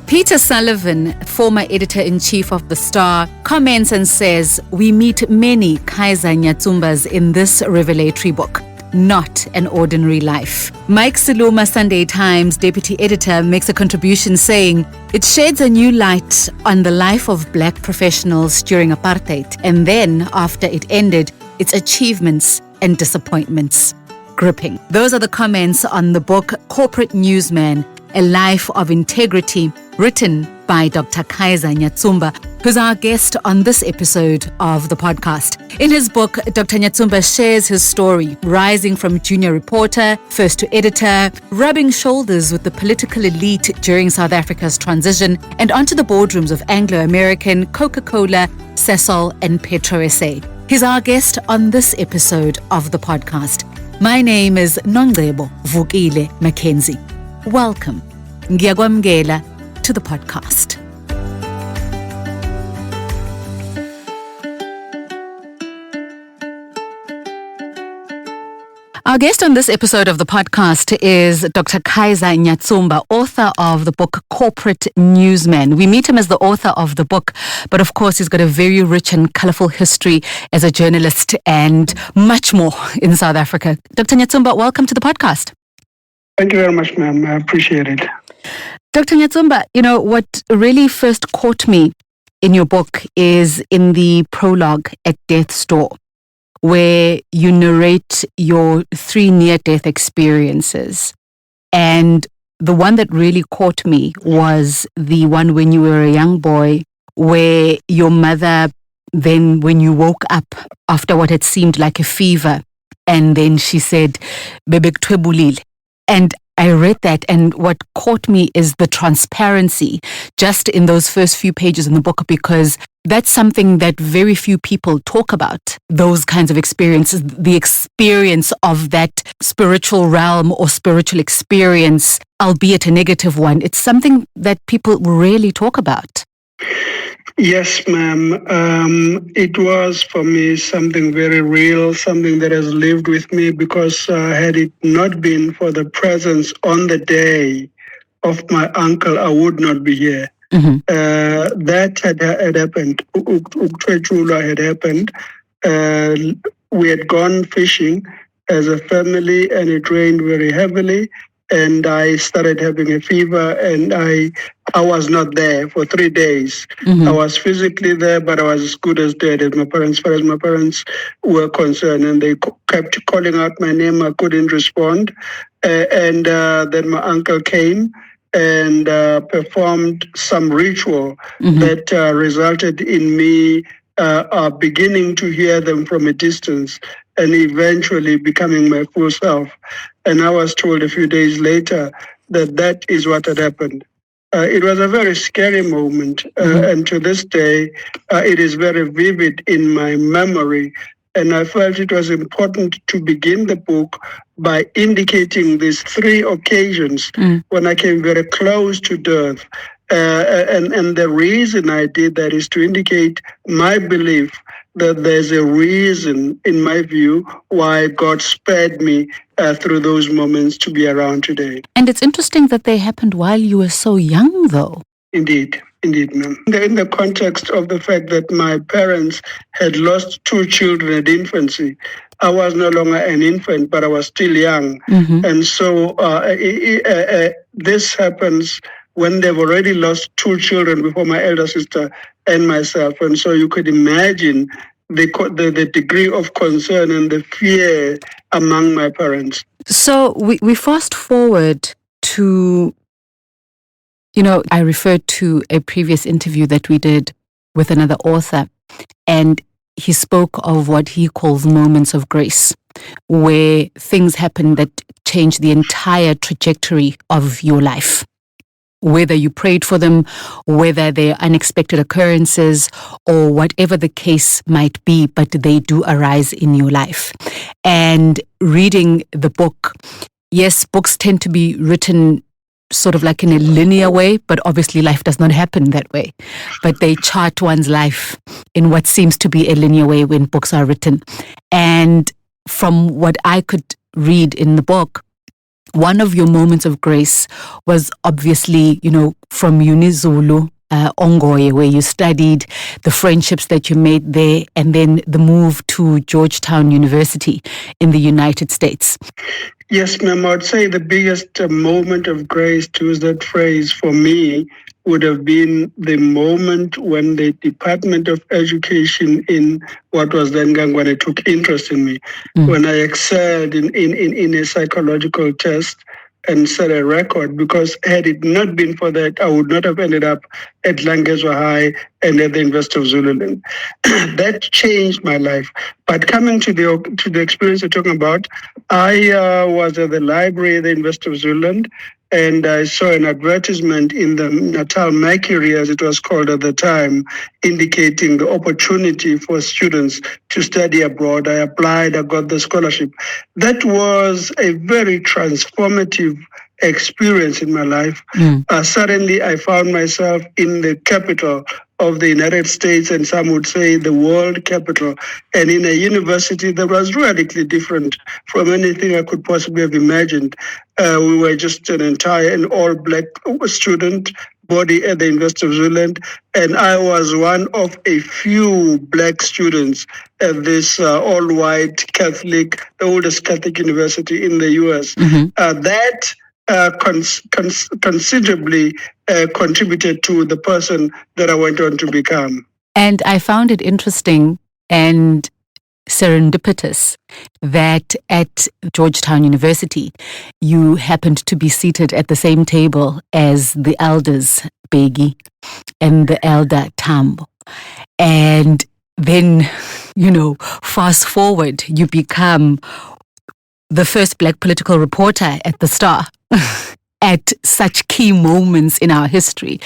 Peter Sullivan, former editor-in-chief of The Star, comments and says, "We meet many Kaizer Nyatsumbas in this revelatory book. Not an ordinary life." Mike Siluma, Sunday Times deputy editor, makes a contribution saying, "It sheds a new light on the life of black professionals during apartheid, and then, after it ended, its achievements and disappointments." Gripping. Those are the comments on the book Corporate Newsman, A Life of Integrity, written by Dr. Kaizer Nyatsumba, who's our guest on this episode of the podcast. In his book, Dr. Nyatsumba shares his story, rising from junior reporter, first to editor, rubbing shoulders with the political elite during South Africa's transition, and onto the boardrooms of Anglo-American, Coca-Cola, Sasol, and Petro SA. He's our guest on this episode of the podcast. My name is Nongcebo Vukile McKenzie. Welcome. Ngiyakwamukela to the podcast. Our guest on this episode of the podcast is Dr. Kaizer Nyatsumba, author of the book Corporate Newsman. We meet him as the author of the book, but of course he's got a very rich and colourful history as a journalist and much more in South Africa. Dr. Nyatsumba, welcome to the podcast. Thank you very much, ma'am. I appreciate it. Dr. Nyatsumba, what really first caught me in your book is in the prologue at Death's Door, where you narrate your 3 near-death experiences. And the one that really caught me was the one when you were a young boy, where your mother then, when you woke up after what had seemed like a fever, and then she said, "Bebek twebulile." And I read that, and what caught me is the transparency just in those first few pages in the book, because that's something that very few people talk about, those kinds of experiences, the experience of that spiritual realm or spiritual experience, albeit a negative one. It's something that people rarely talk about. Yes, ma'am. It was for me something very real, something that has lived with me, because had it not been for the presence on the day of my uncle, I would not be here. Mm-hmm. That had happened. Uktwechula had happened. We had gone fishing as a family, and it rained very heavily. And I started having a fever, and I was not there for 3 days. Mm-hmm. I was physically there, but I was as good as dead as far as my parents were concerned. And they kept calling out my name. I couldn't respond. Then my uncle came and performed some ritual mm-hmm. that resulted in me beginning to hear them from a distance and eventually becoming my full self. And I was told a few days later that is what had happened. It was a very scary moment, mm-hmm. and to this day, it is very vivid in my memory. And I felt it was important to begin the book by indicating these 3 occasions when I came very close to death. And the reason I did that is to indicate my belief that there's a reason, in my view, why God spared me through those moments to be around today. And it's interesting that they happened while you were so young, though. Indeed, ma'am. In the context of the fact that my parents had lost 2 children at infancy, I was no longer an infant, but I was still young. Mm-hmm. And so this happens when they've already lost 2 children before my elder sister and myself. And so you could imagine the degree of concern and the fear among my parents. So we fast forward to, I referred to a previous interview that we did with another author, and he spoke of what he calls moments of grace, where things happen that change the entire trajectory of your life. Whether you prayed for them, whether they're unexpected occurrences, or whatever the case might be, but they do arise in your life. And reading the book, yes, books tend to be written sort of like in a linear way, but obviously life does not happen that way. But they chart one's life in what seems to be a linear way when books are written. And from what I could read in the book, one of your moments of grace was obviously, from UniZulu, Ongoye, where you studied, the friendships that you made there, and then the move to Georgetown University in the United States. Yes, ma'am. I would say the biggest moment of grace, to use that phrase, for me would have been the moment when the Department of Education in what was then Gangwane took interest in me, when I excelled in a psychological test and set a record, because had it not been for that, I would not have ended up at Langezwa High and at the University of Zululand. That changed my life. But coming to the experience you're talking about, I was at the library at the University of Zululand, and I saw an advertisement in the Natal Mercury, as it was called at the time, indicating the opportunity for students to study abroad. I applied, I got the scholarship. That was a very transformative experience in my life. Suddenly, I found myself in the capital of the United States, and some would say the world capital, and in a university that was radically different from anything I could possibly have imagined. We were just an all-black student body at the University of Zululand, and I was one of a few black students at this all-white Catholic, the oldest Catholic university in the U.S. That considerably contributed to the person that I went on to become. And I found it interesting and serendipitous that at Georgetown University, you happened to be seated at the same table as the elders, Begi, and the elder Tambo. And then, fast forward, you become the first Black political reporter at the Star at such key moments in our history.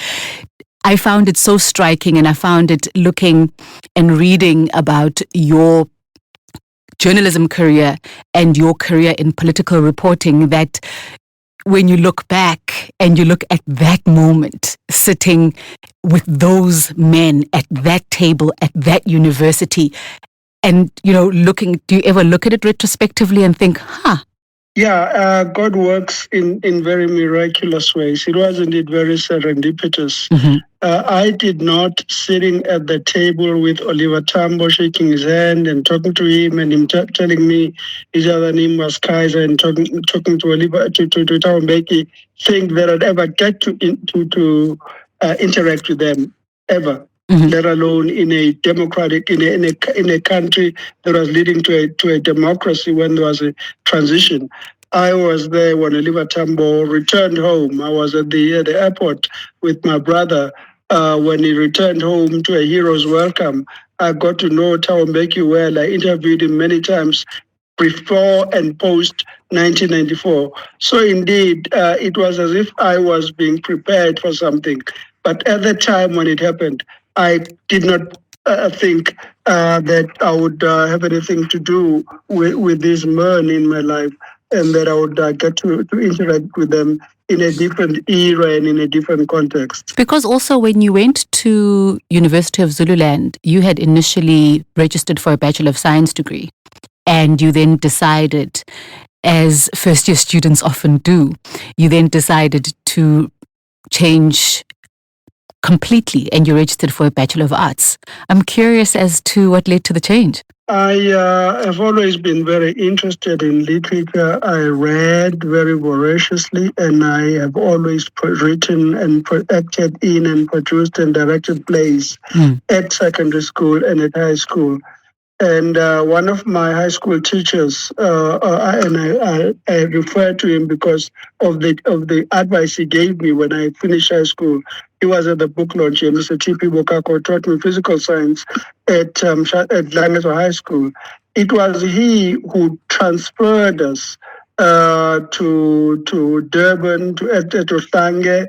I found it so striking, and I found it looking and reading about your journalism career and your career in political reporting, that when you look back and you look at that moment, sitting with those men at that table at that university, and, do you ever look at it retrospectively and think, Yeah, God works in very miraculous ways. It was indeed very serendipitous. I did not sitting at the table with Oliver Tambo, shaking his hand and talking to him, and him telling me his other name was Kaizer, and talking to Oliver to Thabo Mbeki, think that I'd ever get to interact with them ever. Let alone in a democratic, in a country that was leading to a democracy when there was a transition. I was there when Oliver Tambo returned home. I was at the airport with my brother when he returned home to a hero's welcome. I got to know Thabo Mbeki well. I interviewed him many times before and post 1994. So indeed, it was as if I was being prepared for something. But at the time when it happened, I did not think that I would have anything to do with these men in my life, and that I would get to interact with them in a different era and in a different context. Because also when you went to University of Zululand, you had initially registered for a Bachelor of Science degree, and you then decided, as first-year students often do, you then decided to change completely, and you registered for a Bachelor of Arts. I'm curious as to what led to the change. I have always been very interested in literature. I read very voraciously, and I have always written and acted in and produced and directed plays at secondary school and at high school. And one of my high school teachers, and I refer to him because of the advice he gave me when I finished high school. He was at the book launch, and Mr. T.P. Bokako taught me physical science at Langezwa High School. It was he who transferred us to Durban, to Ohlange,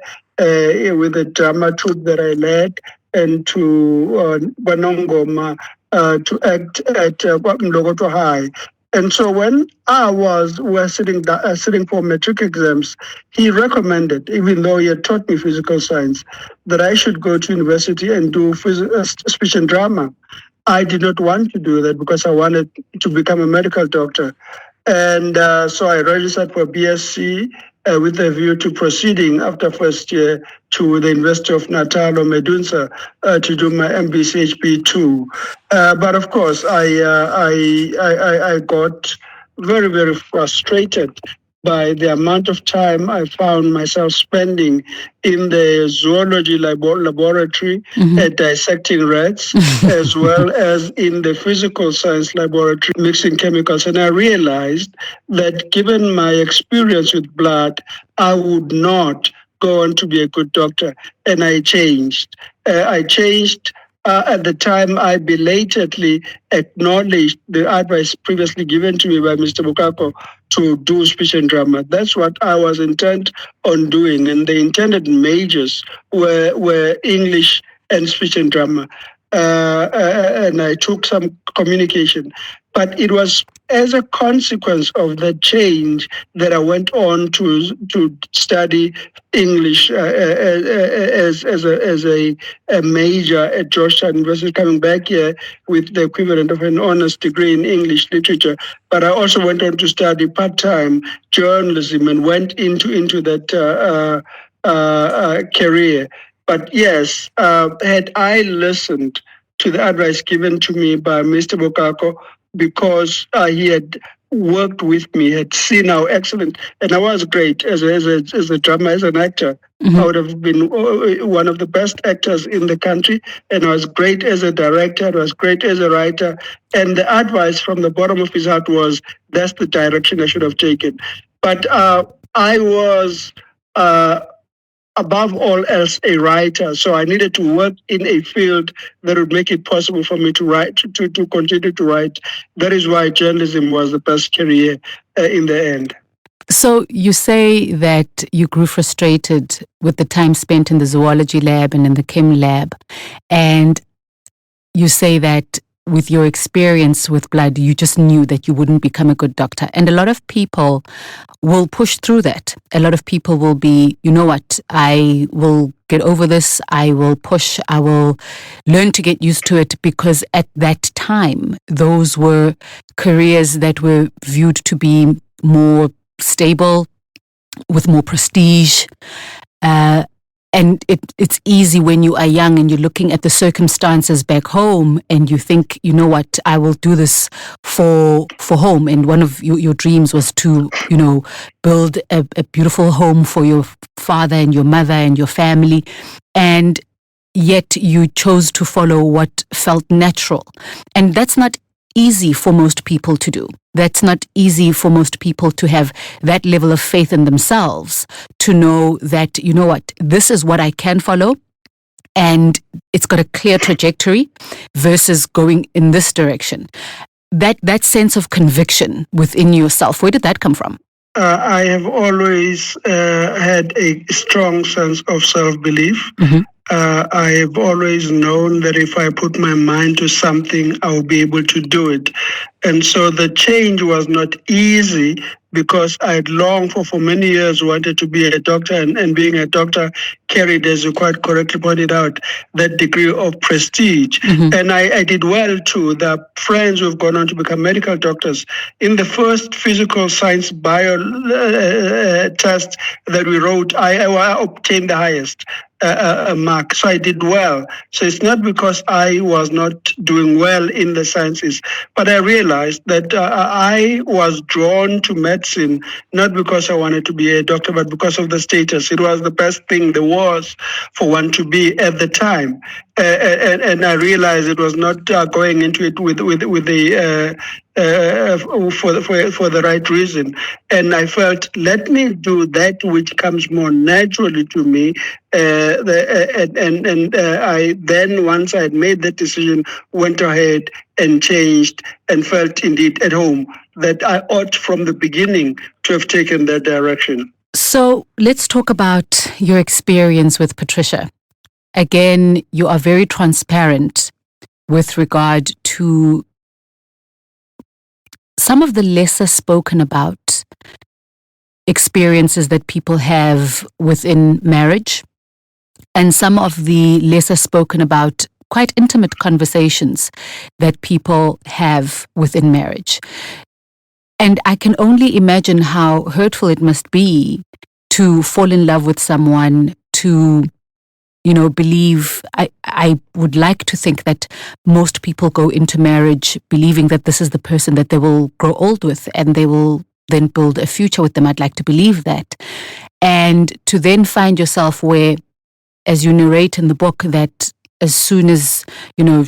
with the drama troupe that I led, and to Banongoma, to act at Mluleki High. And so when we're sitting for matric exams, he recommended, even though he had taught me physical science, that I should go to university and do speech and drama. I did not want to do that because I wanted to become a medical doctor. And so I registered for BSc with a view to proceeding after first year to the University of Natal or Medunsa to do my MBCHP too. But of course, I got very, very frustrated by the amount of time I found myself spending in the zoology laboratory, dissecting rats, as well as in the physical science laboratory, mixing chemicals. And I realized that given my experience with blood, I would not go on to be a good doctor. And I changed. At the time, I belatedly acknowledged the advice previously given to me by Mr. Bukako to do speech and drama. That's what I was intent on doing. And the intended majors were English and speech and drama. And I took some communication. But it was as a consequence of the change that I went on to study English as a major at Georgetown University, coming back here with the equivalent of an honors degree in English literature. But I also went on to study part-time journalism and went into that career. But yes, had I listened to the advice given to me by Mr. Bokako, because he had worked with me, had seen how excellent, and I was great as a drummer, as an actor. I would have been one of the best actors in the country, and I was great as a director, I was great as a writer, and the advice from the bottom of his heart was, that's the direction I should have taken. But I was above all else a writer, so I needed to work in a field that would make it possible for me to write, to continue to write. That is why journalism was the best career in the end. So you say that you grew frustrated with the time spent in the zoology lab and in the chem lab, and you say that with your experience with blood, you just knew that you wouldn't become a good doctor. And a lot of people will push through that. A lot of people will be, you know what, I will get over this, I will push, I will learn to get used to it, because at that time, those were careers that were viewed to be more stable, with more prestige. And it's easy when you are young and you're looking at the circumstances back home and you think, you know what, I will do this for home. And one of your dreams was to, build a beautiful home for your father and your mother and your family. And yet you chose to follow what felt natural. And that's not easy for most people to do. That's not easy for most people to have that level of faith in themselves, to know that, you know what, this is what I can follow and it's got a clear trajectory versus going in this direction. That sense of conviction within yourself, where did that come from? I have always had a strong sense of self-belief. I have always known that if I put my mind to something, I will be able to do it. And so the change was not easy, because I had long for many years wanted to be a doctor, and being a doctor carried, as you quite correctly pointed out, that degree of prestige. And I did well too. There are friends who have gone on to become medical doctors. In the first physical science bio test that we wrote, I obtained the highest mark. So I did well. So it's not because I was not doing well in the sciences, but I realized that I was drawn to medicine, not because I wanted to be a doctor, but because of the status. It was the best thing there was for one to be at the time. And I realized it was not going into it with the for the right reason. And I felt, let me do that which comes more naturally to me. I then, once I had made that decision, went ahead and changed and felt indeed at home that I ought from the beginning to have taken that direction. So let's talk about your experience with Patricia. Again, you are very transparent with regard to some of the lesser spoken about experiences that people have within marriage, and some of the lesser spoken about quite intimate conversations that people have within marriage. And I can only imagine how hurtful it must be to fall in love with someone, to, believe. I would like to think that most people go into marriage believing that this is the person that they will grow old with and they will then build a future with them. I'd like to believe that. And to then find yourself where, as you narrate in the book, that as soon as,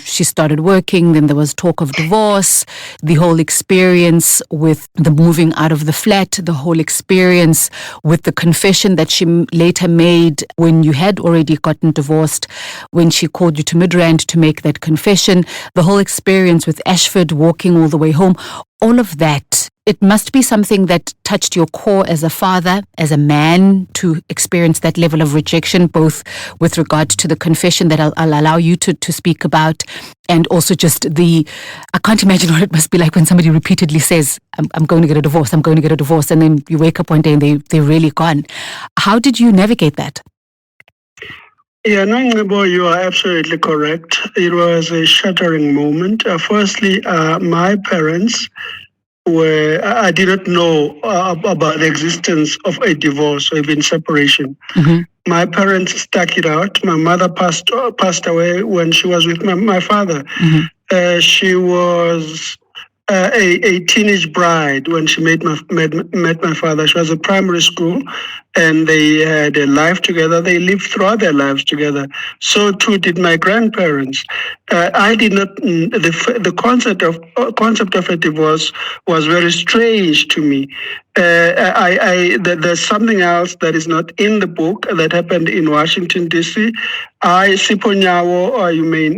she started working, then there was talk of divorce, the whole experience with the moving out of the flat, the whole experience with the confession that she later made when you had already gotten divorced, when she called you to Midrand to make that confession, the whole experience with Ashford walking all the way home, all of that. It must be something that touched your core as a father, as a man, to experience that level of rejection, both with regard to the confession that I'll allow you to speak about, and also just I can't imagine what it must be like when somebody repeatedly says, I'm going to get a divorce, I'm going to get a divorce, and then you wake up one day and they're really gone. How did you navigate that? Yeah, Nongcebo, you are absolutely correct. It was a shattering moment. Firstly, my parents I did not know about the existence of a divorce or even separation. Mm-hmm. My parents stuck it out. My mother passed away when she was with my father. Mm-hmm. She was a teenage bride when she met my father. She was at primary school, and they had a life together. They lived throughout their lives together. So too did my grandparents. I did not. The concept of a divorce was very strange to me. There's something else that is not in the book that happened in Washington, D.C. Sipho Nyawo, you may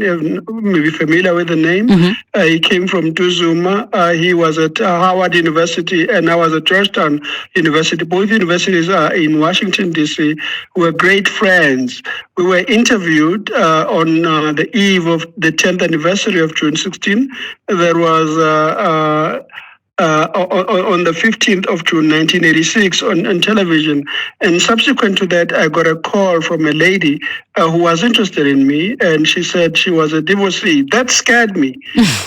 be familiar with the name. Mm-hmm. He came from Tuzuma. He was at Howard University, and I was at Georgetown University. Both universities are in Washington, D.C. We were great friends. We were interviewed on the eve of the 10th anniversary of June 16. There was on the 15th of June, 1986 on television. And subsequent to that, I got a call from a lady who was interested in me, and she said she was a divorcee. That scared me.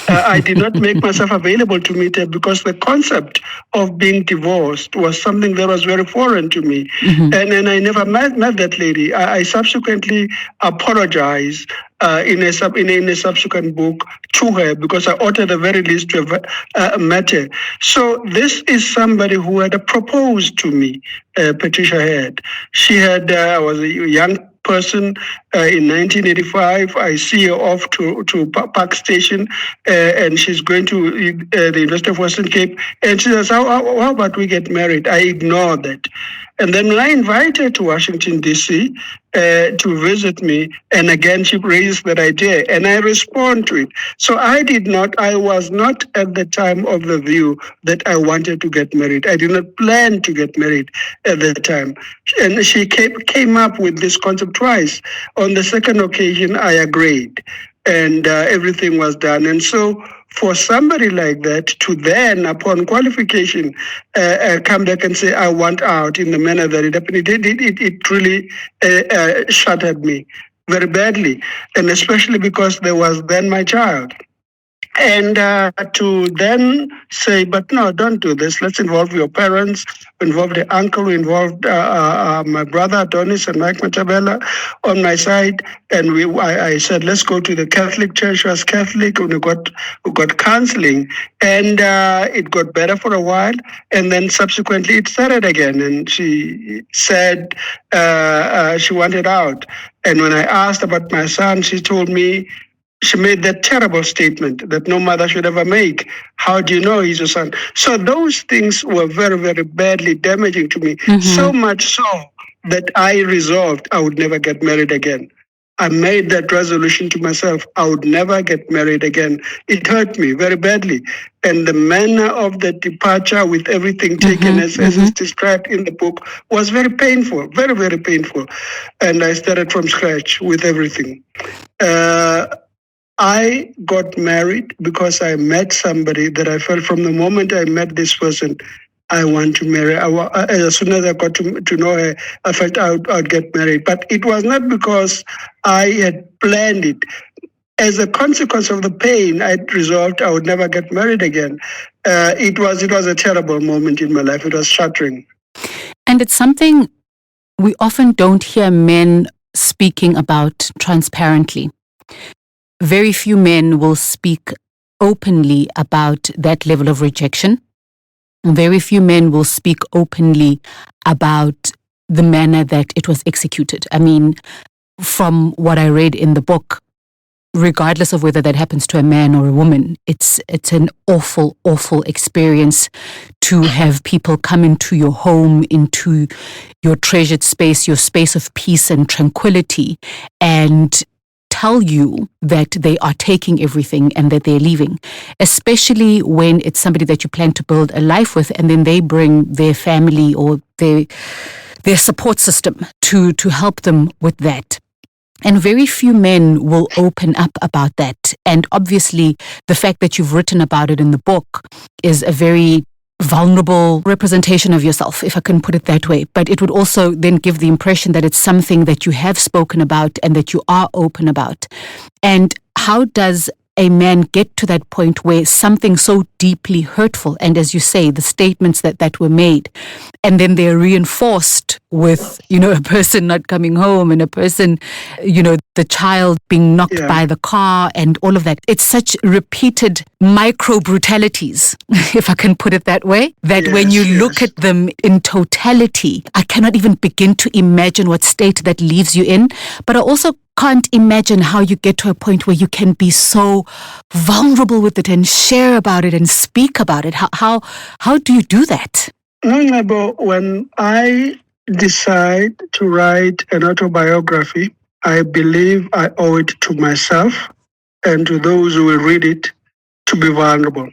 I did not make myself available to meet her because the concept of being divorced was something that was very foreign to me. Mm-hmm. And I never met that lady. I subsequently apologized in a subsequent book to her because I ought at the very least to have met her. So this is somebody who had proposed to me, Patricia had. She had, I was a young person in 1985. I see her off to Park Station, and she's going to the University of Western Cape, and she says, how about we get married? I ignored that. And then when I invite her to Washington, D.C. To visit me, and again she raised that idea, and I respond to it. So I was not at the time of the view that I wanted to get married. I did not plan to get married at the time. And she came up with this concept twice. On the second occasion, I agreed, and everything was done. And so for somebody like that to then, upon qualification, come back and say, I want out in the manner that it happened, it really shattered me very badly, and especially because there was then my child. And to then say, but no, don't do this. Let's involve your parents, involve the uncle, involve my brother Adonis and Mike Matabella on my side. And I said, let's go to the Catholic Church. She was Catholic. We got counseling, and it got better for a while. And then subsequently it started again. And she said she wanted out. And when I asked about my son, she told me, she made that terrible statement that no mother should ever make. How do you know he's your son? So those things were very, very badly damaging to me. Mm-hmm. So much so that I resolved I would never get married again. I made that resolution to myself. I would never get married again. It hurt me very badly. And the manner of the departure with everything taken as is described in the book was very painful, very, very painful. And I started from scratch with everything. I got married because I met somebody that I felt from the moment I met this person, I want to marry. As soon as I got to know her, I felt I would get married. But it was not because I had planned it. As a consequence of the pain, I resolved I would never get married again. It was a terrible moment in my life. It was shattering. And it's something we often don't hear men speaking about transparently. Very few men will speak openly about that level of rejection. Very few men will speak openly about the manner that it was executed. I mean, from what I read in the book, regardless of whether that happens to a man or a woman, it's an awful, awful experience to have people come into your home, into your treasured space, your space of peace and tranquility, and tell you that they are taking everything and that they're leaving, especially when it's somebody that you plan to build a life with, and then they bring their family or their support system to help them with that. And very few men will open up about that. And obviously, the fact that you've written about it in the book is a very vulnerable representation of yourself, if I can put it that way. But it would also then give the impression that it's something that you have spoken about and that you are open about. And how does a man get to that point where something so deeply hurtful, and as you say, the statements that were made, and then they're reinforced with, a person not coming home and a person, the child being knocked by the car and all of that. It's such repeated micro brutalities, if I can put it that way, that when you look at them in totality, I cannot even begin to imagine what state that leaves you in. But I also can't imagine how you get to a point where you can be so vulnerable with it and share about it and speak about it. How do you do that? Nongcebo, when I decide to write an autobiography, I believe I owe it to myself and to those who will read it to be vulnerable.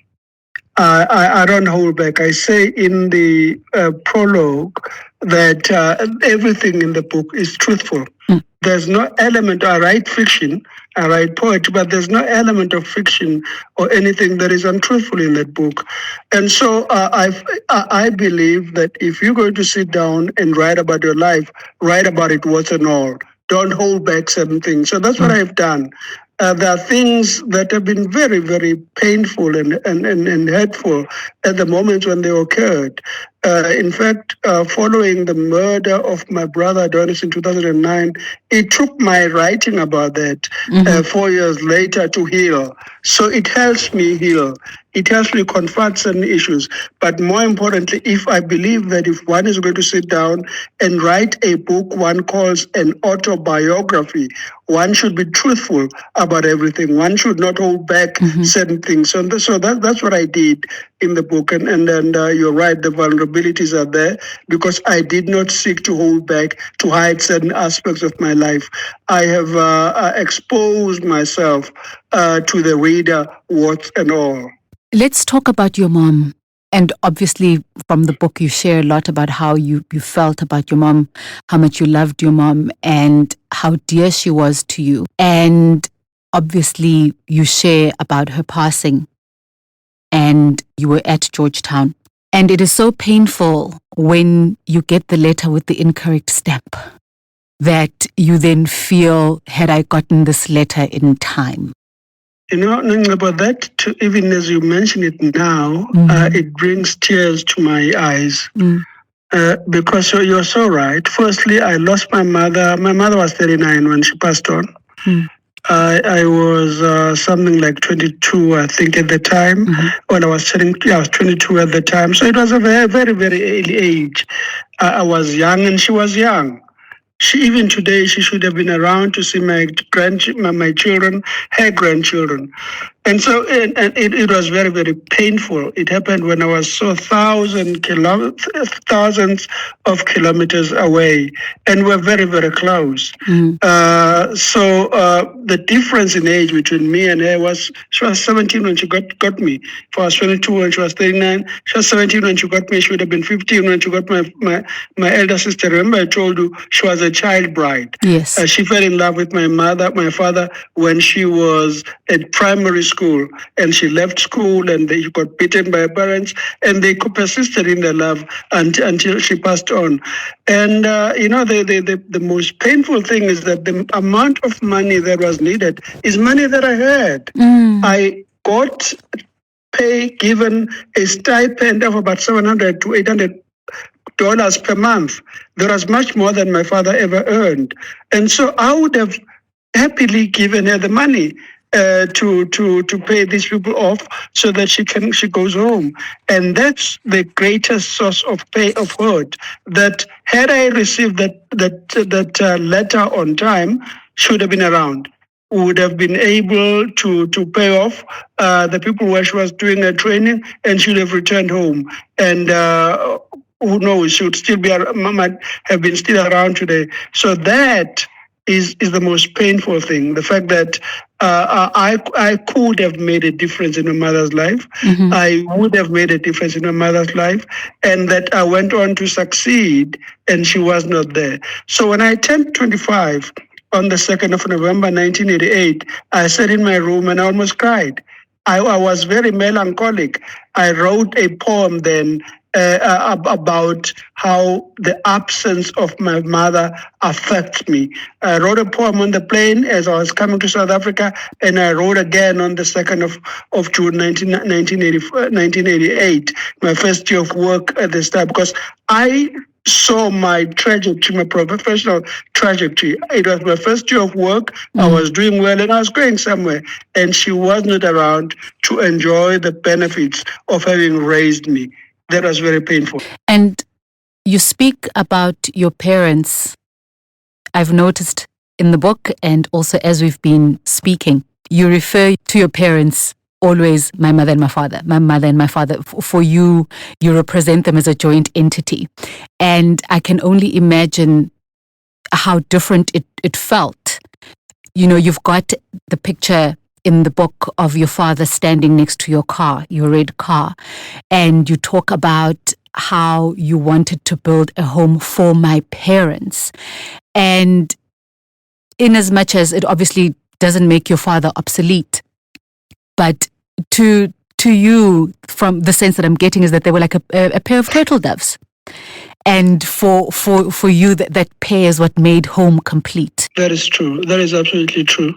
I don't hold back. I say in the prologue that everything in the book is truthful. There's no element. I write fiction, I write poetry, but there's no element of fiction or anything that is untruthful in that book. And so I believe that if you're going to sit down and write about your life, write about it warts and all. Don't hold back certain things. So that's what I've done. There are things that have been very, very painful and hurtful at the moment when they occurred. In fact, following the murder of my brother Adonis in 2009, it took my writing about that 4 years later to heal. So it helps me heal. It helps me confront certain issues. But more importantly, if I believe that if one is going to sit down and write a book one calls an autobiography, one should be truthful about everything. One should not hold back certain things. So that's what I did in the book. And you're right, the vulnerabilities are there because I did not seek to hold back, to hide certain aspects of my life. I have exposed myself to the reader, warts and all. Let's talk about your mom. And obviously, from the book, you share a lot about how you felt about your mom, how much you loved your mom, and how dear she was to you. And obviously, you share about her passing. And you were at Georgetown. And it is so painful when you get the letter with the incorrect stamp that you then feel, had I gotten this letter in time? About that, even as you mention it now, it brings tears to my eyes. Because you're so right. Firstly, I lost my mother. My mother was 39 when she passed on. I was something like 22, I think, at the time. When I was 22 at the time. So it was a very, very, very early age. I was young and she was young. Even today, she should have been around to see my children, her grandchildren. And so it was very, very painful. It happened when I was so thousands of kilometers away, and we're very, very close. So the difference in age between me and her was, she was 17 when she got me. If I was 22 when she was 39, she was 17 when she got me. She would have been 15 when she got my elder sister. Remember, I told you she was a child bride. Yes. She fell in love with my father, when she was at primary school, and she left school and she got beaten by her parents, and they persisted in their love until she passed on. And the most painful thing is that the amount of money that was needed is money that I had. I got given a stipend of about $700 to $800 per month. That was much more than my father ever earned. And so I would have happily given her the money to pay these people off so that she goes home. And that's the greatest source of hurt, that had I received that letter on time, should have been around, would have been able to pay off the people where she was doing her training, and should have returned home. And who knows, she would still might have been still around today. So that is the most painful thing. The fact that I could have made a difference in my mother's life. Mm-hmm. I would have made a difference in my mother's life, and that I went on to succeed, and she was not there. So when I turned 25 on the 2nd of November, 1988, I sat in my room and I almost cried. I was very melancholic. I wrote a poem then about how the absence of my mother affects me. I wrote a poem on the plane as I was coming to South Africa, and I wrote again on the 2nd of June 1988, my first year of work at the start, because I saw my trajectory, my professional trajectory. It was my first year of work. I was doing well and I was going somewhere. And she was not around to enjoy the benefits of having raised me. That was very painful. And you speak about your parents. I've noticed in the book, and also as we've been speaking, you refer to your parents always my mother and my father, my mother and my father. For you, you represent them as a joint entity. And I can only imagine how different it felt. You know, you've got the picture in the book of your father standing next to your car, your red car, and you talk about how you wanted to build a home for my parents. And in as much as it obviously doesn't make your father obsolete, but to you, from the sense that I'm getting, is that they were like a pair of turtle doves. And for you, that pair is what made home complete. That is true. That is absolutely true.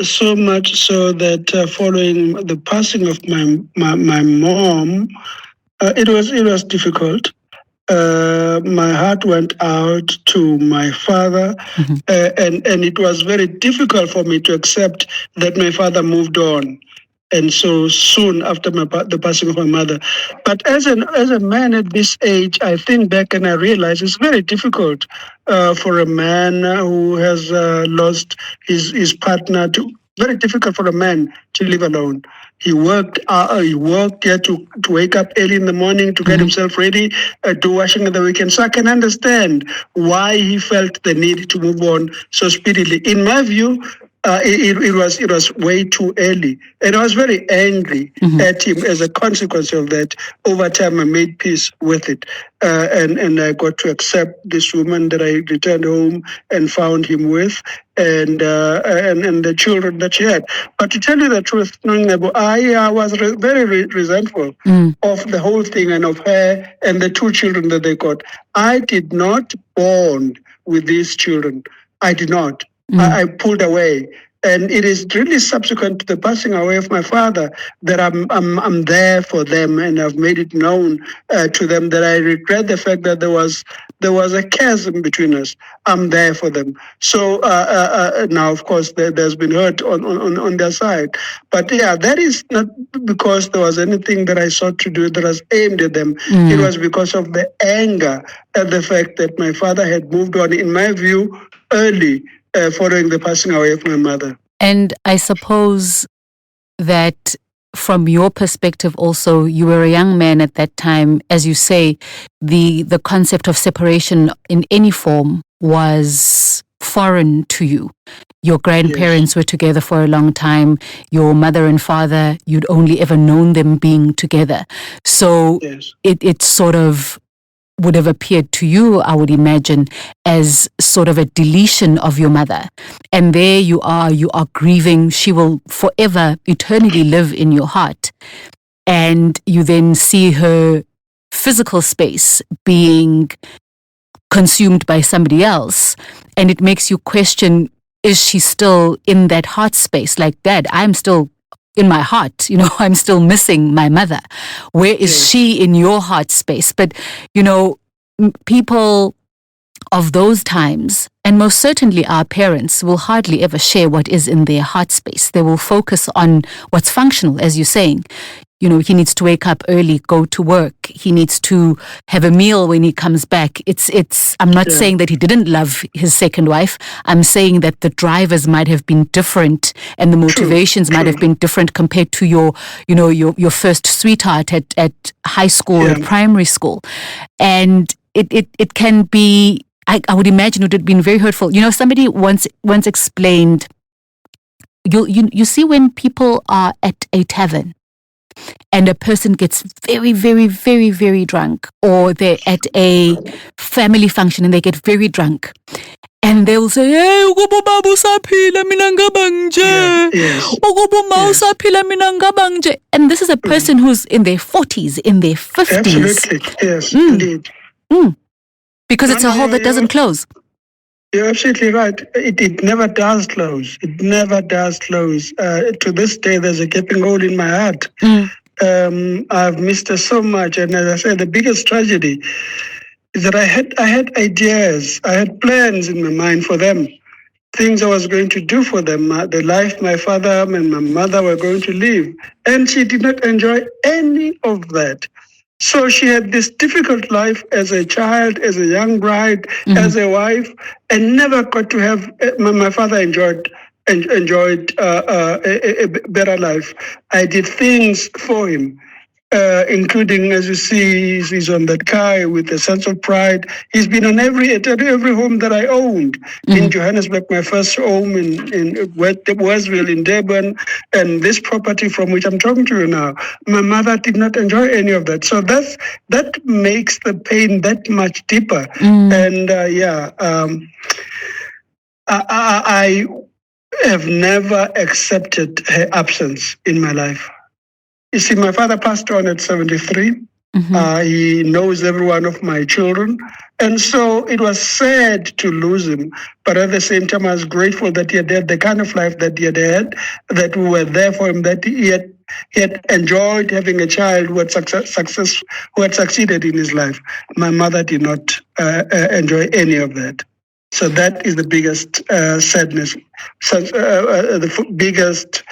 So much so that following the passing of my mom, it was difficult. My heart went out to my father, and it was very difficult for me to accept that my father moved on, and so soon after the passing of my mother. But as a man at this age, I think back and I realize it's very difficult for a man who has lost his partner very difficult for a man to live alone. He worked. He had to wake up early in the morning to get himself ready, do washing at the weekend. So I can understand why he felt the need to move on so speedily. In my view, it was way too early, and I was very angry at him as a consequence of that. Over time, I made peace with it, and I got to accept this woman that I returned home and found him with, and the children that she had. But to tell you the truth, Nongcebo, I was very resentful of the whole thing and of her and the two children that they got. I did not bond with these children. I did not. I pulled away. And it is really subsequent to the passing away of my father that I'm there for them, and I've made it known to them that I regret the fact that there was a chasm between us. I'm there for them. So now, of course, there's been hurt on their side. But yeah, that is not because there was anything that I sought to do that was aimed at them. It was because of the anger at the fact that my father had moved on, in my view, early. Following the passing away of my mother. And I suppose that from your perspective also, you were a young man at that time. As you say, the concept of separation in any form was foreign to you. Your grandparents were together for a long time. Your mother and father, you'd only ever known them being together. So it sort of would have appeared to you, I would imagine, as sort of a deletion of your mother. And there you are grieving. She will forever, eternally live in your heart. And you then see her physical space being consumed by somebody else. And it makes you question, is she still in that heart space? Like, Dad, I'm still in my heart, I'm still missing my mother. Where is she in your heart space? But, people of those times, and most certainly our parents, will hardly ever share what is in their heart space. They will focus on what's functional, as you're saying. He needs to wake up early, go to work. He needs to have a meal when he comes back. I'm not saying that he didn't love his second wife. I'm saying that the drivers might have been different and the motivations might have been different compared to your first sweetheart at high school or primary school. And it can be, I would imagine it would have been very hurtful. Somebody once explained, you see when people are at a tavern, and a person gets very, very, very, very drunk, or they're at a family function and they get very drunk, and they'll say, "Hey, ukuba baba usaphila mina ngaba nje. Ukuba ma usaphila mina ngaba nje." And this is a person who's in their 40s, in their 50s. Absolutely, yes, indeed. Because it's a hole that doesn't close. You're absolutely right. It never does close. It never does close. To this day, there's a gaping hole in my heart. I've missed her so much. And as I said, the biggest tragedy is that I had ideas. I had plans in my mind for them, things I was going to do for them, the life my father and my mother were going to live. And she did not enjoy any of that. So she had this difficult life as a child, as a young bride, as a wife, and never got to have. My father enjoyed a better life. I did things for him, including, as you see, he's on that car with a sense of pride. He's been on every home that I owned in Johannesburg, my first home in Westville in Durban, and this property from which I'm talking to you now. My mother did not enjoy any of that, so that makes the pain that much deeper. And I have never accepted her absence in my life. You see, my father passed on at 73. He knows every one of my children. And so it was sad to lose him. But at the same time, I was grateful that he had had the kind of life that he had had, that we were there for him, that he had enjoyed having a child who had succeeded in his life. My mother did not enjoy any of that. So that is the biggest sadness, the biggest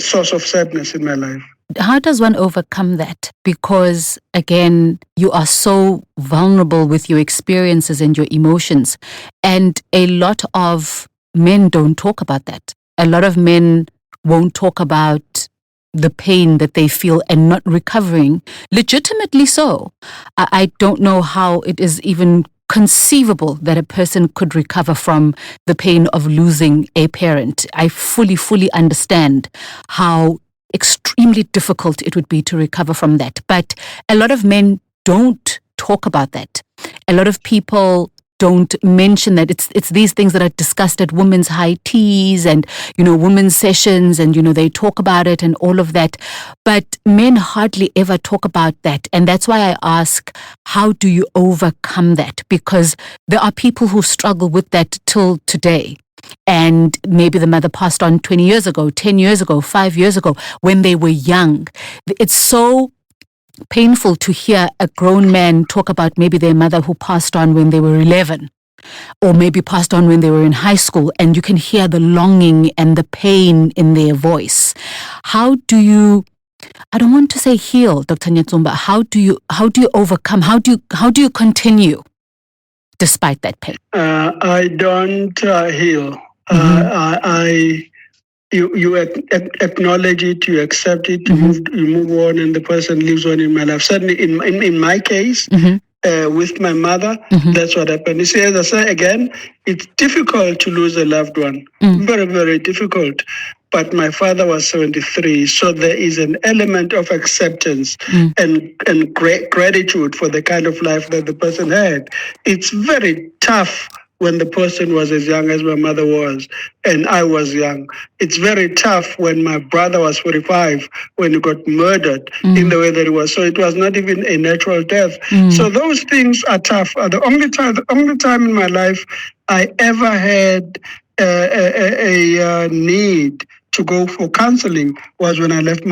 source of sadness in my life. How does one overcome that? Because, again, you are so vulnerable with your experiences and your emotions. And a lot of men don't talk about that. A lot of men won't talk about the pain that they feel and not recovering, legitimately so. I don't know how it is even conceivable that a person could recover from the pain of losing a parent. I fully understand how extremely difficult it would be to recover from that. But a lot of men don't talk about that. A lot of people don't mention that. It's these things that are discussed at women's high teas and, women's sessions, and, they talk about it and all of that. But men hardly ever talk about that. And that's why I ask, how do you overcome that? Because there are people who struggle with that till today. And maybe the mother passed on 20 years ago, 10 years ago, 5 years ago, when they were young. It's so painful to hear a grown man talk about maybe their mother who passed on when they were 11, or maybe passed on when they were in high school, and you can hear the longing and the pain in their voice. How do you, I don't want to say heal, Dr. Nyatsumba, how do you overcome, how do you continue despite that pain? I don't heal. You acknowledge it, you accept it, you move on, and the person lives on in my life. Certainly, in my case, with my mother, that's what happened. You see, as I say again, it's difficult to lose a loved one. Very, very difficult. But my father was 73, so there is an element of acceptance and gratitude for the kind of life that the person had. It's very tough when the person was as young as my mother was, and I was young. It's very tough when my brother was 45, when he got murdered in the way that he was. So it was not even a natural death. So those things are tough. The only time in my life I ever had a need to go for counseling was when I lost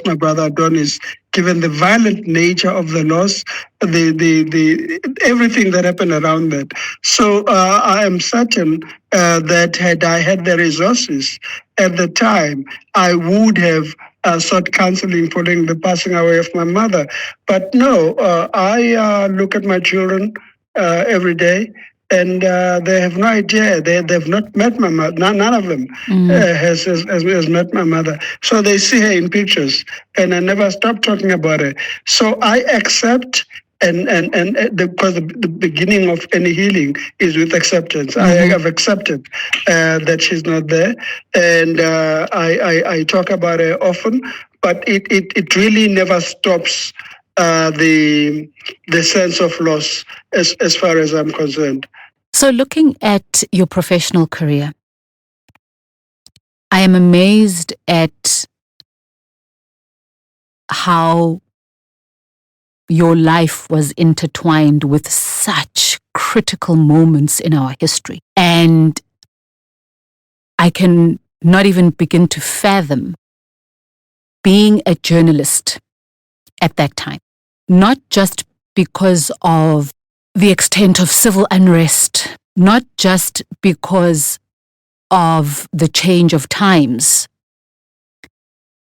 my brother Adonis. Given the violent nature of the loss, the everything that happened around that. So I am certain that had I had the resources at the time, I would have sought counseling following the passing away of my mother. But no, I look at my children every day, and they have no idea. They've not met my mother. None of them has met my mother. So they see her in pictures, and I never stop talking about her. So I accept, because the beginning of any healing is with acceptance. I have accepted that she's not there, and I talk about her often, but it really never stops the sense of loss as far as I'm concerned. So looking at your professional career, I am amazed at how your life was intertwined with such critical moments in our history. And I can not even begin to fathom being a journalist at that time, not just because of the extent of civil unrest, not just because of the change of times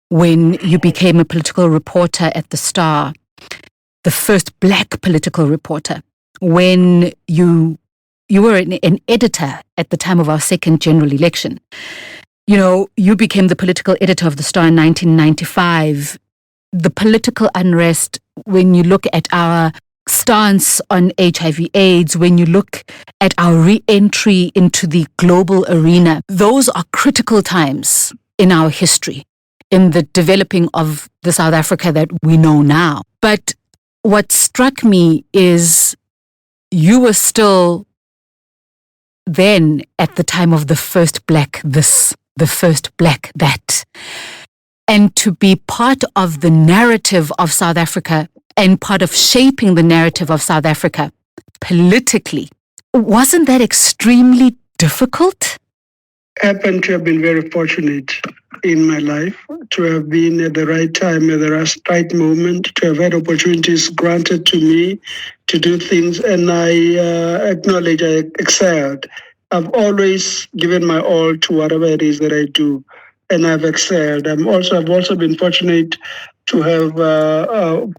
when you became a political reporter at the Star, the first black political reporter, when you were an editor at the time of our second general election. You know, you became the political editor of the Star in 1995. The political unrest, when you look at our stance on HIV/AIDS, when you look at our re-entry into the global arena, those are critical times in our history, in the developing of the South Africa that we know now. But what struck me is you were still then at the time of the first black this, the first black that. And to be part of the narrative of South Africa and part of shaping the narrative of South Africa politically, wasn't that extremely difficult? I happen to have been very fortunate in my life to have been at the right time, at the right moment, to have had opportunities granted to me to do things, and I acknowledge I excelled. I've always given my all to whatever it is that I do, and I've excelled. I've also been fortunate to have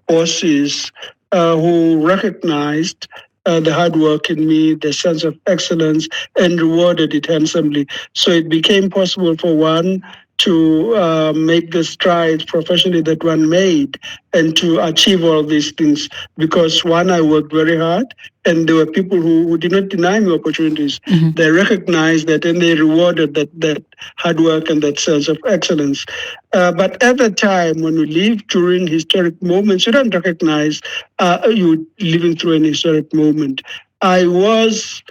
bosses who recognized the hard work in me, the sense of excellence, and rewarded it handsomely. So it became possible for one to make the strides professionally that one made and to achieve all these things because one, I worked very hard, and there were people who did not deny me opportunities. Mm-hmm. They recognized that and they rewarded that hard work and that sense of excellence. But at the time, when you live during historic moments, you don't recognize you living through an historic moment. I wish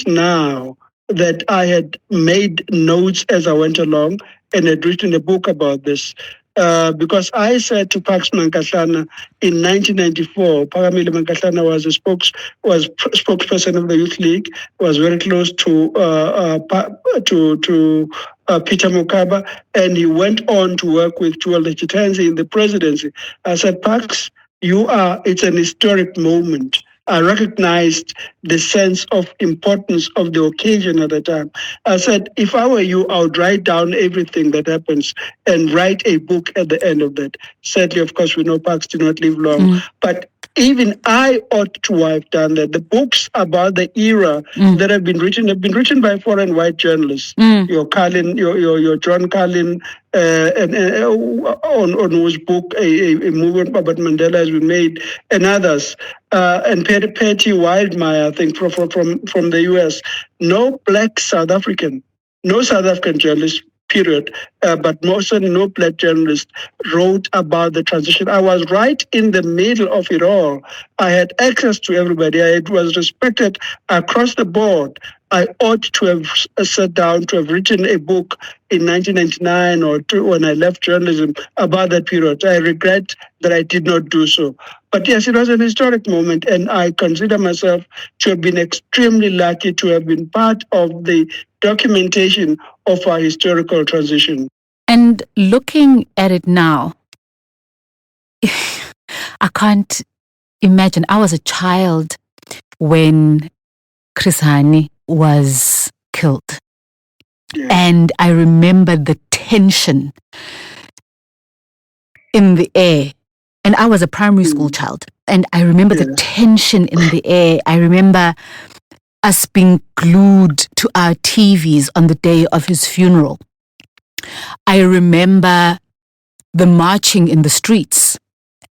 now that I had made notes as I went along and had written a book about this. Because I said to Pax Mankahlana in 1994, Phumelele Mankahlana was spokesperson of the Youth League, was very close to Peter Mokaba, and he went on to work with Joel Chitenzi in the presidency. I said, Pax, it's an historic moment. I recognized the sense of importance of the occasion at the time. I said, if I were you, I would write down everything that happens and write a book at the end of that. Sadly, of course, we know Pax did not live long, but even I ought to have done that. The books about the era that have been written by foreign white journalists. Your John Carlin, on whose book a movement about Mandela has been made, and others, and Patty Wildmeyer, I think, from the US. No black South African, no South African journalist, period, but mostly no black journalist wrote about the transition. I was right in the middle of it all. I had access to everybody. I was respected across the board. I ought to have sat down to have written a book in 1999 or when I left journalism about that period. I regret that I did not do so. But yes, it was an historic moment, and I consider myself to have been extremely lucky to have been part of the documentation of our historical transition. And looking at it now, I can't imagine. I was a child when Chris Hani was killed. Yeah. And I remember the tension in the air. And I was a primary school child. And I remember the tension in the air. I remember us being glued to our TVs on the day of his funeral. I remember the marching in the streets.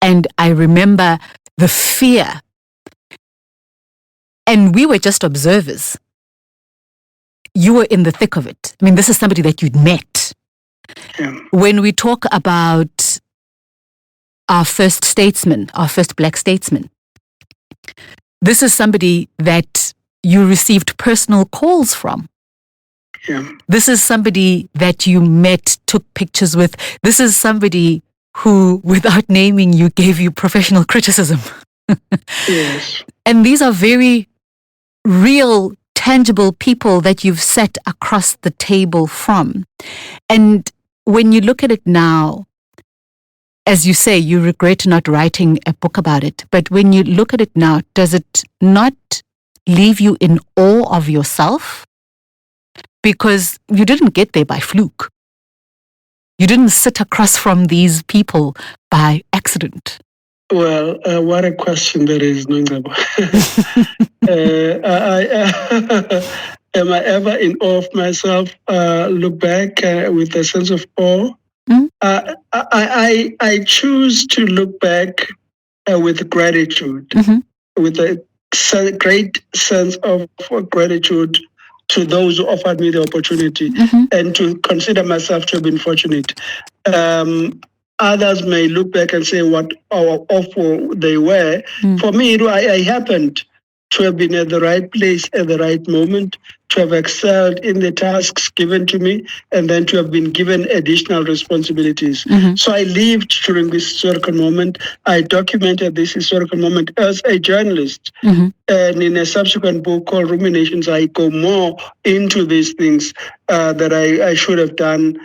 And I remember the fear. And we were just observers. You were in the thick of it. I mean, this is somebody that you'd met. Yeah. When we talk about our first statesman, our first black statesman, this is somebody that you received personal calls from. Yeah. This is somebody that you met, took pictures with. This is somebody who, without naming you, gave you professional criticism. Yes. And these are very real, tangible people that you've sat across the table from. And when you look at it now, as you say, you regret not writing a book about it. But when you look at it now, does it not leave you in awe of yourself? Because you didn't get there by fluke. You didn't sit across from these people by accident. Well, what a question that is, Nongcebo. Am I ever in awe of myself? Look back with a sense of awe. Mm. I choose to look back with gratitude, with a great sense of gratitude to those who offered me the opportunity, and to consider myself to have been fortunate. Others may look back and say what awful they were. For me, I happened to have been at the right place at the right moment, to have excelled in the tasks given to me, and then to have been given additional responsibilities. So I lived during this historical moment. I documented this historical moment as a journalist. And in a subsequent book called Ruminations, I go more into these things that I should have done.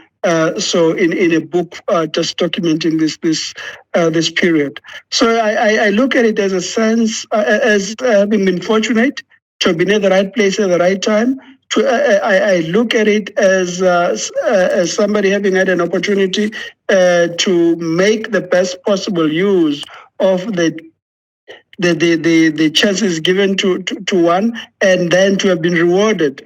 So in a book, just documenting this period. So I look at it as a sense, as having been fortunate to have been at the right place at the right time. I look at it as somebody having had an opportunity to make the best possible use of the chances given to one, and then to have been rewarded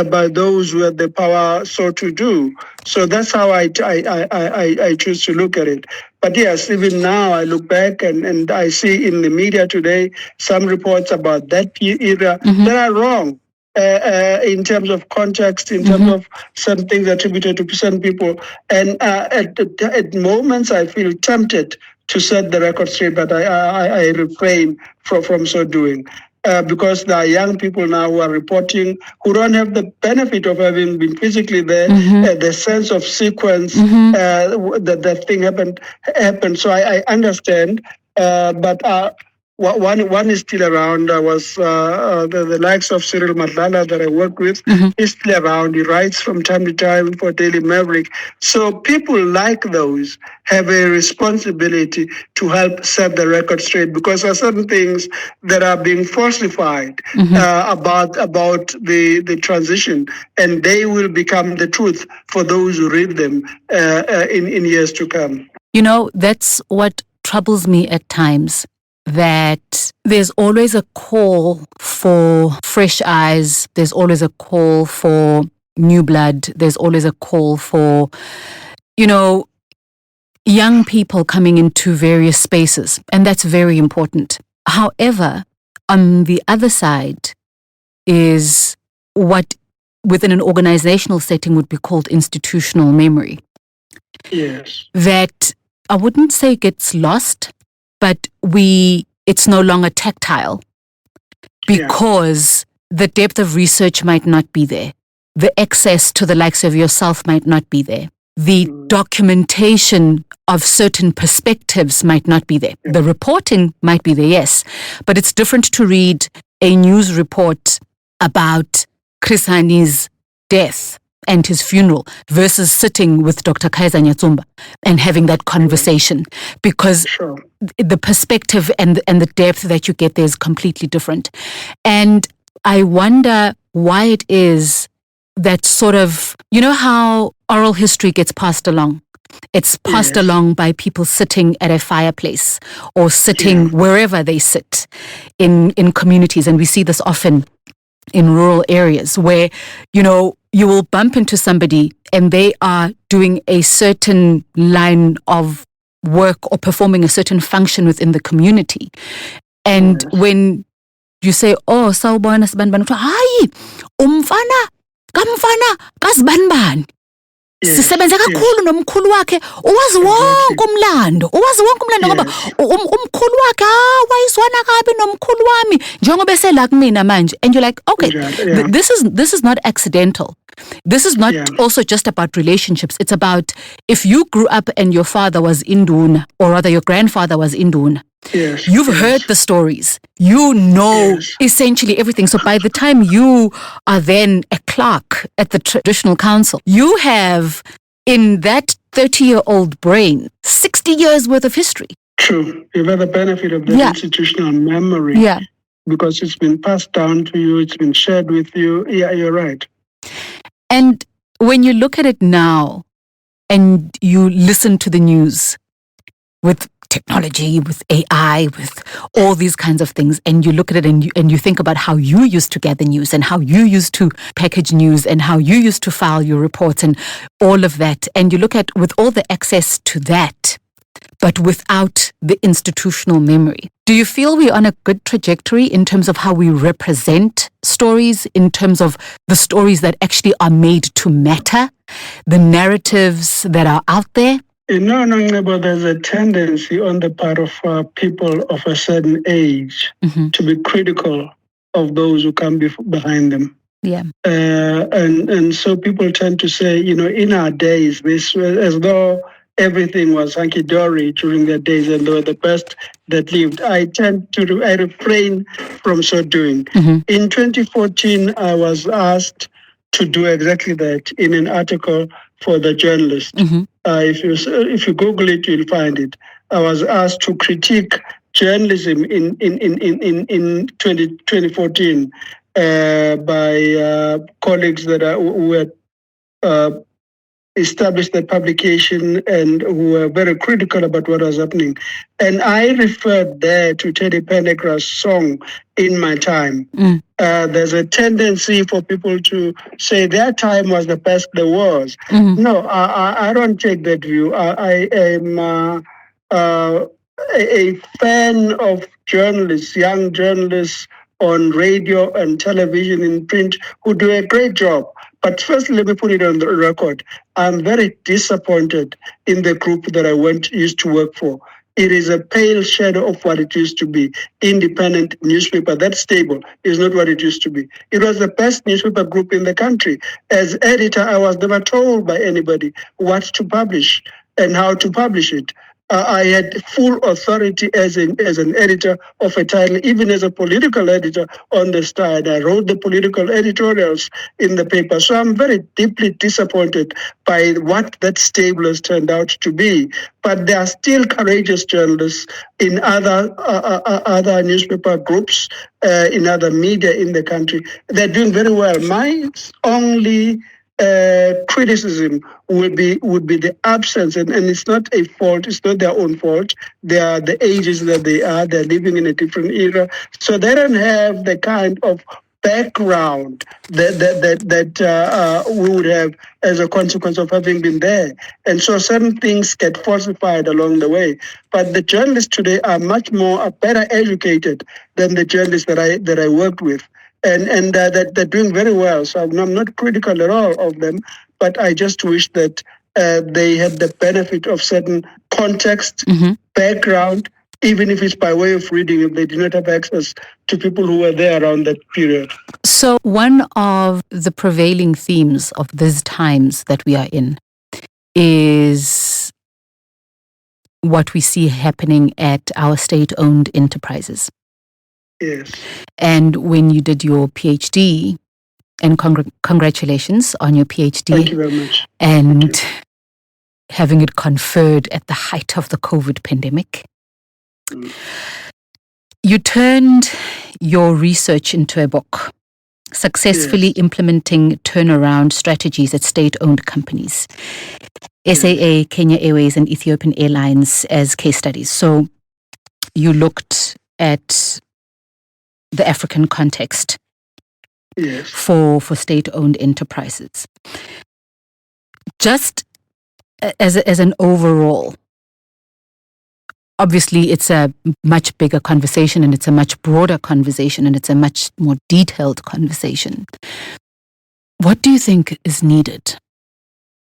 by those who have the power so to do. So that's how I choose to look at it. But yes, even now I look back and I see in the media today some reports about that era that are wrong in terms of context, in terms of some things attributed to some people. And at moments I feel tempted to set the record straight, but I refrain from so doing. Because there are young people now who are reporting who don't have the benefit of having been physically there, the sense of sequence that thing happened. So I understand, but one is still around. Was the likes of Cyril Madlala that I work with is still around. He writes from time to time for Daily Maverick. So people like those have a responsibility to help set the record straight, because there are certain things that are being falsified about the transition, and they will become the truth for those who read them in years to come. You know, that's what troubles me at times, that there's always a call for fresh eyes, there's always a call for new blood, there's always a call for, young people coming into various spaces, and that's very important. However, on the other side is what within an organizational setting would be called institutional memory. Yes. That I wouldn't say gets lost, but it's no longer tactile, because the depth of research might not be there. The access to the likes of yourself might not be there. The documentation of certain perspectives might not be there. The reporting might be there, yes. But it's different to read a news report about Chris Hani's death and his funeral versus sitting with Dr. Kaizer Nyatsumba and having that conversation, because the perspective and the depth that you get there is completely different. And I wonder why it is that sort of, you know how oral history gets passed along? It's passed along by people sitting at a fireplace or sitting wherever they sit in communities. And we see this often in rural areas where, you know, you will bump into somebody and they are doing a certain line of work or performing a certain function within the community. And when you say, oh, sawubona sibanibani, hayi, umfana, kamfana, kasibanibani. Sisebenza kakhulu nomkhulu wakhe, uwazi wonke umlando ngoba umkhulu wakhe wayizwana kabi nomkhulu wami njengoba esela kumina manje. And you're like, okay, this is not accidental. This is not also just about relationships. It's about if you grew up and your father was Induna, or rather your grandfather was Induna. You've heard the stories. You know essentially everything. So by the time you are then a clerk at the traditional council, you have in that 30-year-old brain 60 years worth of history. True. You've had the benefit of the institutional memory. Because it's been passed down to you, it's been shared with you. Yeah, you're right. And when you look at it now and you listen to the news with technology, with AI, with all these kinds of things, and you look at it and you think about how you used to gather news and how you used to package news and how you used to file your reports and all of that, and you look at with all the access to that, but without the institutional memory. Do you feel we're on a good trajectory in terms of how we represent stories, in terms of the stories that actually are made to matter, the narratives that are out there? No, Nongcebo, there's a tendency on the part of people of a certain age to be critical of those who come behind them. And so people tend to say, you know, in our days, this as though everything was hunky-dory during their days and they were the best that lived. I refrain from so doing. In 2014, I was asked to do exactly that in an article for the journalist. If you Google it, you'll find it. I was asked to critique journalism in 2014 by colleagues that who had established the publication and who were very critical about what was happening. And I referred there to Teddy Pendergrass' song, In My Time. There's a tendency for people to say their time was the best there was. No, I don't take that view. I am a fan of journalists, young journalists on radio and television and print who do a great job. But first, let me put it on the record. I'm very disappointed in the group that I used to work for. It is a pale shadow of what it used to be. Independent newspaper, that's stable, is not what it used to be. It was the best newspaper group in the country. As editor, I was never told by anybody what to publish and how to publish it. I had full authority as an editor of a title, even as a political editor on the Star. And I wrote the political editorials in the paper. So I'm very deeply disappointed by what that stable has turned out to be. But there are still courageous journalists in other newspaper groups, in other media in the country. They're doing very well. My only criticism would be the absence, and it's not a fault, it's not their own fault. They are the ages that they are, they're living in a different era, so they don't have the kind of background that we would have as a consequence of having been there. And so certain things get falsified along the way. But the journalists today are much better educated than the journalists that I worked with. And that they're doing very well. So I'm not critical at all of them, but I just wish that they had the benefit of certain context, background, even if it's by way of reading, if they did not have access to people who were there around that period. So one of the prevailing themes of these times that we are in is what we see happening at our state-owned enterprises. Yes. And when you did your PhD, and congratulations on your PhD. Thank you very much. And having it conferred at the height of the COVID pandemic. You turned your research into a book, successfully implementing turnaround strategies at state-owned companies, SAA, Kenya Airways, and Ethiopian Airlines as case studies. So you looked at the African context for state-owned enterprises. Just as an overall, obviously it's a much bigger conversation and it's a much broader conversation and it's a much more detailed conversation. What do you think is needed?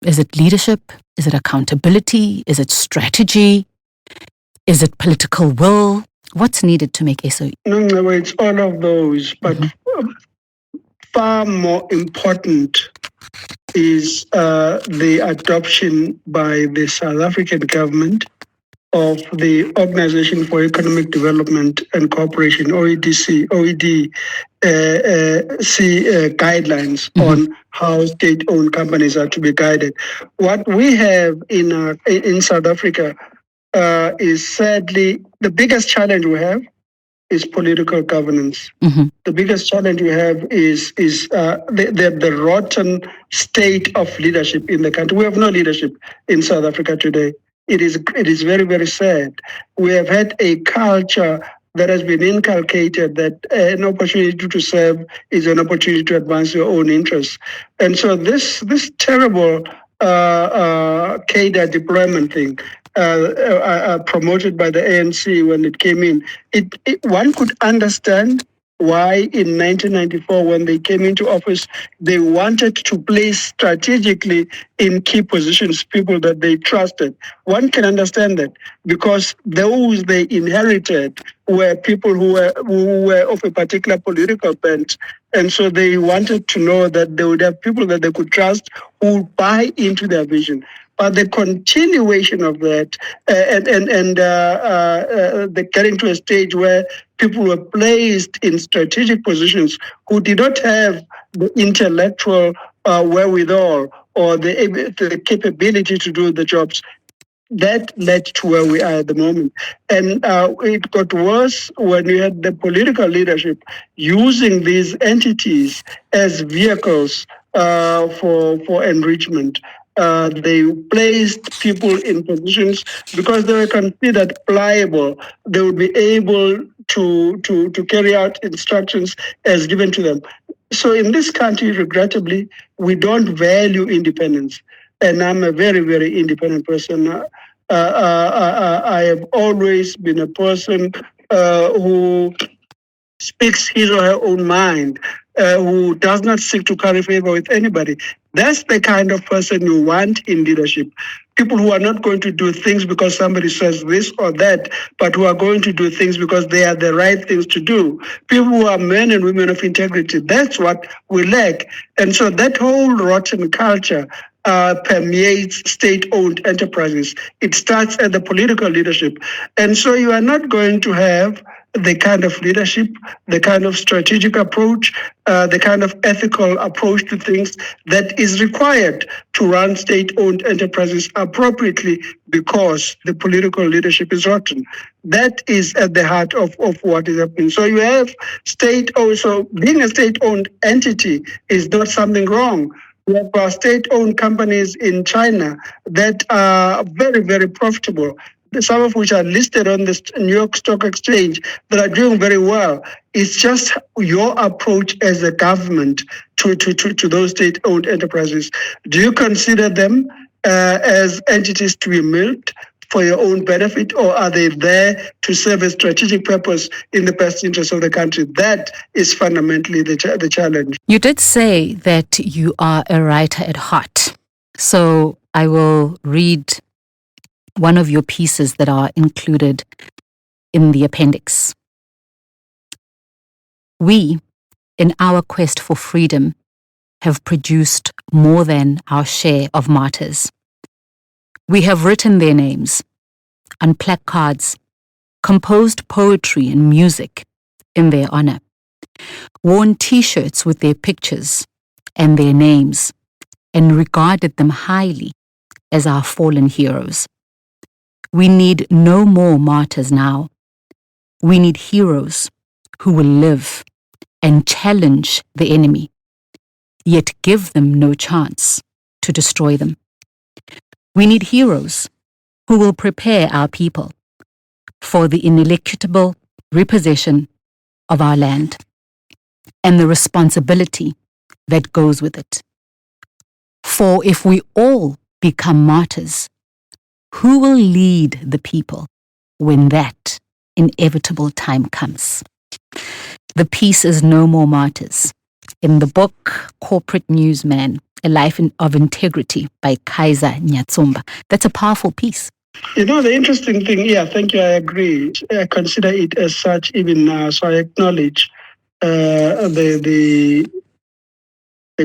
Is it leadership? Is it accountability? Is it strategy? Is it political will? What's needed to make SOE? No, it's all of those, but far more important is the adoption by the South African government of the Organization for Economic Development and Cooperation, OEDC guidelines on how state-owned companies are to be guided. What we have in South Africa is sadly the biggest challenge we have is political governance. The biggest challenge we have is the rotten state of leadership in the country. We have no leadership in South Africa today. It is very, very sad. We have had a culture that has been inculcated that an opportunity to serve is an opportunity to advance your own interests. And so this terrible cadre deployment thing, promoted by the ANC when it came in, one could understand why in 1994, when they came into office, they wanted to place strategically in key positions people that they trusted. One can understand that because those they inherited were people who were of a particular political bent. And so they wanted to know that they would have people that they could trust who would buy into their vision. But the continuation of that the getting to a stage where people were placed in strategic positions who did not have the intellectual wherewithal or the capability to do the jobs, that led to where we are at the moment. And it got worse when you had the political leadership using these entities as vehicles for enrichment. They placed people in positions because they were considered pliable. They would be able to carry out instructions as given to them. So in this country, regrettably, we don't value independence. And I'm a very, very independent person. I have always been a person who speaks his or her own mind, who does not seek to curry favor with anybody. That's the kind of person you want in leadership. People who are not going to do things because somebody says this or that, but who are going to do things because they are the right things to do. People who are men and women of integrity. That's what we lack. And so that whole rotten culture permeates state-owned enterprises. It starts at the political leadership. And so you are not going to have the kind of leadership, the kind of strategic approach, the kind of ethical approach to things that is required to run state-owned enterprises appropriately because the political leadership is rotten. That is at the heart of what is happening. So you have state-owned, so being a state-owned entity is not something wrong. We have state-owned companies in China that are very, very profitable, some of which are listed on the New York Stock Exchange, that are doing very well. It's just your approach as a government to those state-owned enterprises. Do you consider them as entities to be milked for your own benefit, or are they there to serve a strategic purpose in the best interest of the country? That is fundamentally the challenge. You did say that you are a writer at heart. So I will read one of your pieces that are included in the appendix. We, in our quest for freedom, have produced more than our share of martyrs. We have written their names on placards, composed poetry and music in their honor, worn T-shirts with their pictures and their names, and regarded them highly as our fallen heroes. We need no more martyrs now. We need heroes who will live and challenge the enemy, yet give them no chance to destroy them. We need heroes who will prepare our people for the ineluctable repossession of our land and the responsibility that goes with it. For if we all become martyrs, who will lead the people when that inevitable time comes? The piece is No More Martyrs in the book Corporate Newsman, A Life of Integrity by Kaizer Nyatsumba. That's a powerful piece. You know, the interesting thing, thank you, I agree. I consider it as such even now, so I acknowledge the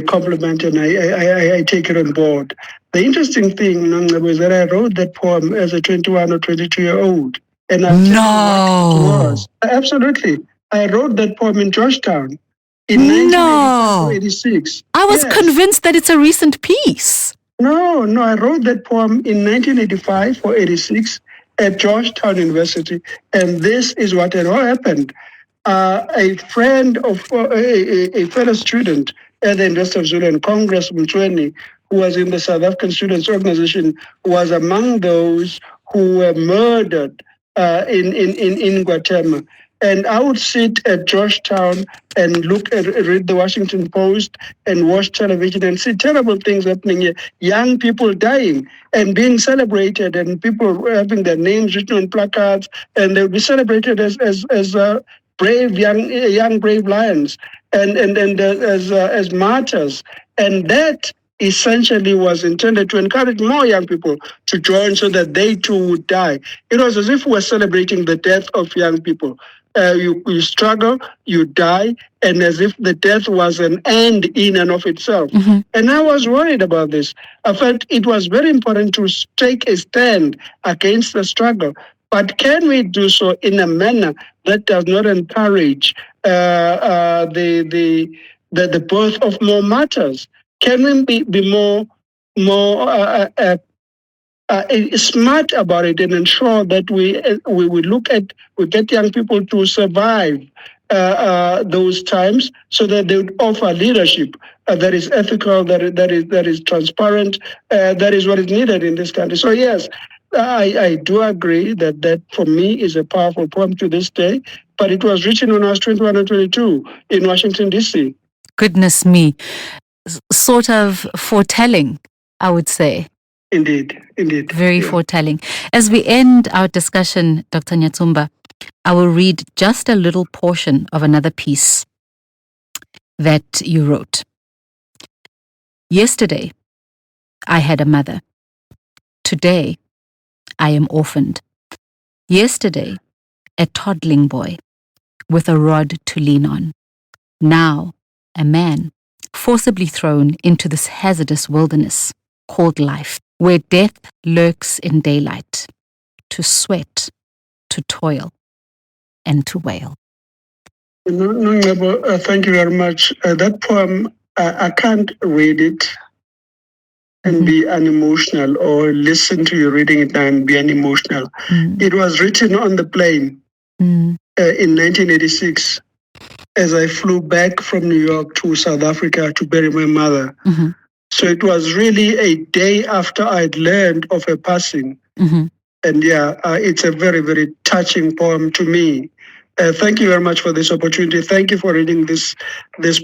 compliment and I take it on board. The interesting thing, Nongcebo, was that I wrote that poem as a 21 or 22-year-old. And I'll tell you what it was. Absolutely. I wrote that poem in Georgetown in 1986. I was convinced that it's a recent piece. No, I wrote that poem in 1985 or 86 at Georgetown University. And this is what had all happened. A friend of a fellow student at the University of Zululand, Congress Mluleki, who was in the South African Students' Organization, was among those who were murdered in Guatemala. And I would sit at Georgetown and read the Washington Post and watch television and see terrible things happening here. Young people dying and being celebrated, and people having their names written on placards, and they'll be celebrated as brave young brave lions and as martyrs. And that essentially was intended to encourage more young people to join so that they too would die. It was as if we were celebrating the death of young people. You struggle, you die, and as if the death was an end in and of itself. Mm-hmm. And I was worried about this. I felt it was very important to take a stand against the struggle. But can we do so in a manner that does not encourage the birth of more martyrs? Can we be more smart about it and ensure that we get young people to survive those times so that they would offer leadership that is ethical, that is transparent, that is what is needed in this country. So yes, I do agree that for me is a powerful poem to this day, but it was written when I was 21 or 22 in Washington, D.C. Goodness me. Sort of foretelling, I would say. Indeed. Very foretelling. As we end our discussion, Dr. Nyatsumba, I will read just a little portion of another piece that you wrote. Yesterday, I had a mother. Today, I am orphaned. Yesterday, a toddling boy with a rod to lean on. Now, a man forcibly thrown into this hazardous wilderness called life, where death lurks in daylight, to sweat, to toil, and to wail. Nongcebo, thank you very much. That poem, I can't read it and be unemotional, or listen to you reading it and be unemotional. It was written on the plane in 1986 as I flew back from New York to South Africa to bury my mother. Mm-hmm. So it was really a day after I'd learned of her passing. Mm-hmm. And it's a very, very touching poem to me. Thank you very much for this opportunity. Thank you for reading this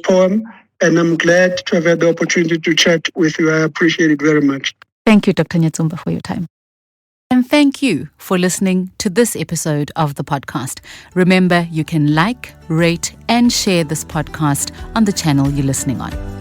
poem. And I'm glad to have had the opportunity to chat with you. I appreciate it very much. Thank you, Dr. Nyatsumba, for your time. And thank you for listening to this episode of the podcast. Remember, you can like, rate, and share this podcast on the channel you're listening on.